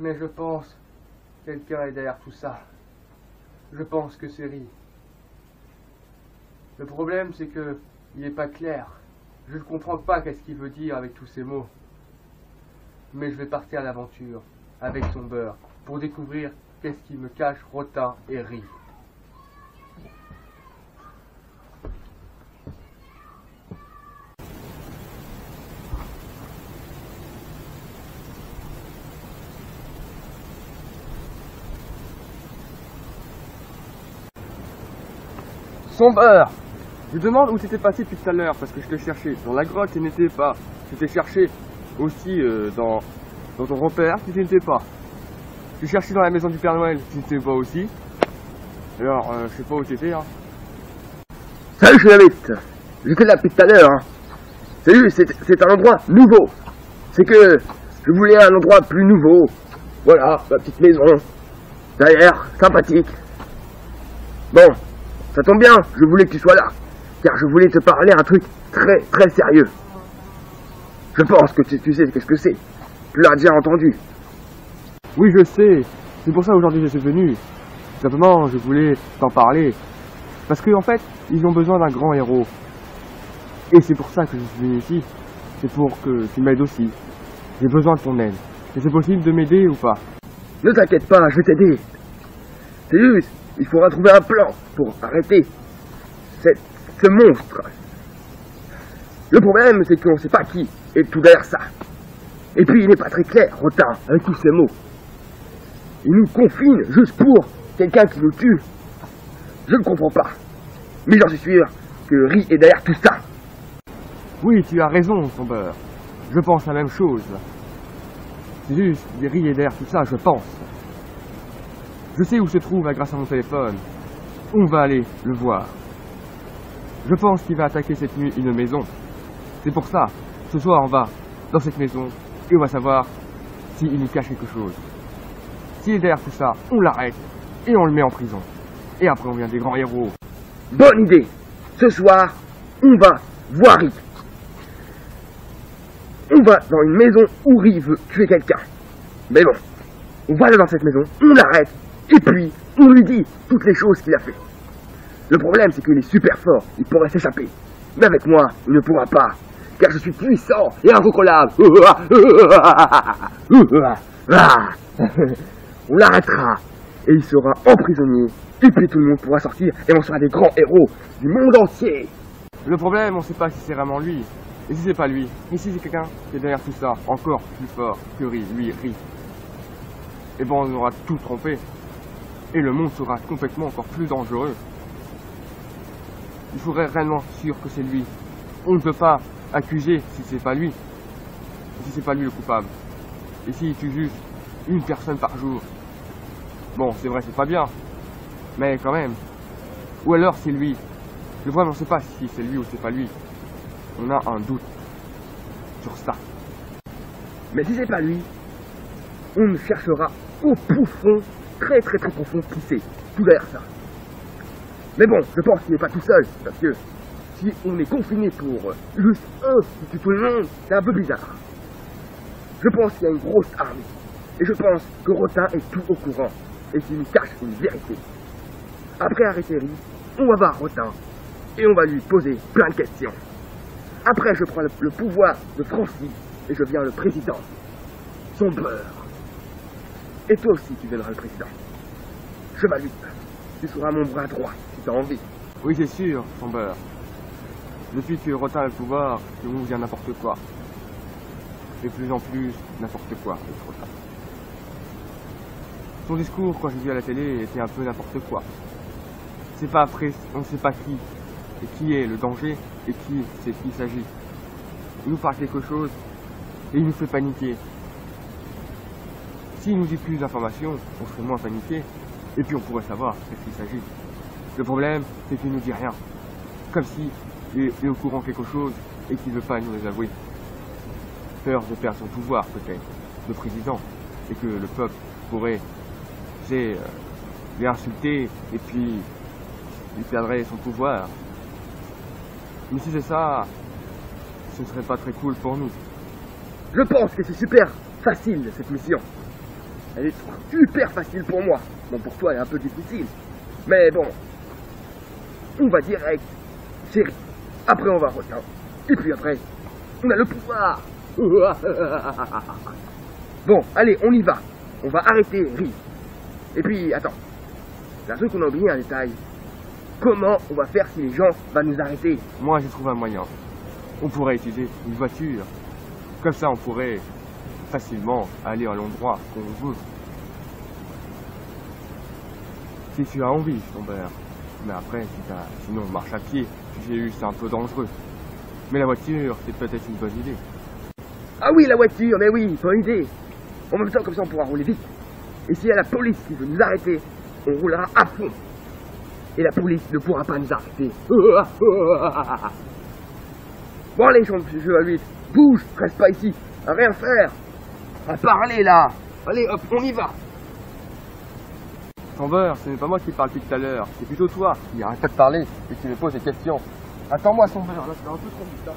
Mais je pense quelqu'un est derrière tout ça. Je pense que c'est Ri. Le problème, c'est que il n'est pas clair. Je ne comprends pas qu'est-ce qu'il veut dire avec tous ces mots. Mais je vais partir à l'aventure avec son beurre pour découvrir qu'est-ce qui me cache Rotin et Ri. Son beurre! Je demande où t'étais passé depuis tout à l'heure parce que je t'ai cherché dans la grotte, tu n'étais pas. Je t'ai cherché aussi dans ton repère, tu n'étais pas. Je t'ai cherché dans la maison du Père Noël, tu n'étais pas aussi. Alors, je sais pas où t'étais, hein. Salut, je suis David. J'étais là depuis tout à l'heure, hein. Salut, c'est un endroit nouveau. C'est que je voulais un endroit plus nouveau. Voilà, ma petite maison. Ça a l'air sympathique. Bon, ça tombe bien, je voulais que tu sois là. Car je voulais te parler un truc très très sérieux. Je pense que tu sais qu'est-ce que c'est. Tu l'as déjà entendu. Oui, je sais. C'est pour ça aujourd'hui je suis venu. Simplement, je voulais t'en parler. Parce qu'en fait, ils ont besoin d'un grand héros. Et c'est pour ça que je suis venu ici. C'est pour que tu m'aides aussi. J'ai besoin de ton aide. Et c'est possible de m'aider ou pas? Ne t'inquiète pas, je vais t'aider. C'est juste, il faudra trouver un plan pour arrêter ce monstre. Le problème, c'est qu'on ne sait pas qui est tout derrière ça. Et puis, il n'est pas très clair, Rotin, avec tous ces mots. Il nous confine juste pour quelqu'un qui nous tue. Je ne comprends pas. Mais j'en suis sûr que Ri est derrière tout ça. Oui, tu as raison, son beurre. Je pense la même chose. C'est juste, Ri est derrière tout ça, je pense. Je sais où se trouve grâce à mon téléphone. On va aller le voir. Je pense qu'il va attaquer cette nuit une maison. C'est pour ça, ce soir on va dans cette maison et on va savoir s'il nous cache quelque chose. S'il est derrière tout ça, on l'arrête et on le met en prison. Et après on vient des grands héros. Bonne idée. Ce soir, on va voir Ri. On va dans une maison où Ri veut tuer quelqu'un. Mais bon, on va aller dans cette maison, on l'arrête, et puis on lui dit toutes les choses qu'il a fait. Le problème, c'est qu'il est super fort, il pourrait s'échapper. Mais avec moi, il ne pourra pas, car je suis puissant et incontrôlable. On l'arrêtera, et il sera emprisonné, et puis tout le monde pourra sortir, et on sera des grands héros du monde entier. Le problème, on ne sait pas si c'est vraiment lui. Et si c'est pas lui, et si c'est quelqu'un qui est derrière tout ça, encore plus fort que Ri, et bon, on aura tout trompé. Et le monde sera complètement encore plus dangereux. Il faudrait réellement sûr que c'est lui. On ne peut pas accuser si c'est pas lui. Si c'est pas lui le coupable. Et s'il tue juste une personne par jour. Bon, c'est vrai, c'est pas bien. Mais quand même. Ou alors c'est lui. Le problème, on ne sait pas si c'est lui ou c'est pas lui. On a un doute sur ça. Mais si c'est pas lui, on cherchera au profond, très très très profond, qui c'est, tout derrière ça. Mais bon, je pense qu'il n'est pas tout seul, parce que si on est confiné pour juste un qui tue tout le monde, c'est un peu bizarre. Je pense qu'il y a une grosse armée, et je pense que Rotin est tout au courant, et qu'il nous cache une vérité. Après arrêter Ri, on va voir Rotin, et on va lui poser plein de questions. Après, je prends le pouvoir de Francis, et je deviens le président. Son beurre. Et toi aussi, tu deviendras le président. Chevalier, tu seras mon bras droit, si tu as envie. Oui, c'est sûr, son beurre. Depuis que Rotin a le pouvoir, le monde vient n'importe quoi. De plus en plus, n'importe quoi avec Rotin. Son discours, quand j'ai vu à la télé, était un peu n'importe quoi. C'est pas après, on ne sait pas qui est le danger et qui c'est qui s'agit. Il nous parle quelque chose et il nous fait paniquer. S'il nous dit plus d'informations, on serait moins paniqué et puis on pourrait savoir de ce qu'il s'agit. Le problème, c'est qu'il nous dit rien. Comme si il est au courant de quelque chose et qu'il ne veut pas nous les avouer. Peur de perdre son pouvoir peut-être, de président, et que le peuple pourrait les insulter et puis il perdrait son pouvoir. Mais si c'est ça, ce serait pas très cool pour nous. Je pense que c'est super facile cette mission. elle est super facile pour moi. Bon, pour toi, elle est un peu difficile. Mais bon, on va direct, c'est Ri. Après, on va Rotin. Et puis après, on a le pouvoir. Bon, allez, on y va. On va arrêter Ri. Et puis, attends. La chose qu'on a oublié un détail. Comment on va faire si les gens vont nous arrêter? Moi, j'ai trouvé un moyen. On pourrait utiliser une voiture. Comme ça, on pourrait facilement aller à l'endroit qu'on veut. Si tu as envie, ton père. Mais après, sinon, marche à pied. C'est un peu dangereux. Mais la voiture, c'est peut-être une bonne idée. Ah oui, la voiture, mais oui, bonne idée. En même temps, comme ça, on pourra rouler vite. Et s'il y a la police qui veut nous arrêter, on roulera à fond. Et la police ne pourra pas nous arrêter. Bon, allez, je à 8. Bouge, reste pas ici. À rien faire. À parler, là. Allez, hop, on y va. Somber, ce n'est pas moi qui parle depuis tout à l'heure. C'est plutôt toi qui arrête pas de parler et qui me pose des questions. Attends-moi, Somber, là, c'est un peu trop vite, hein.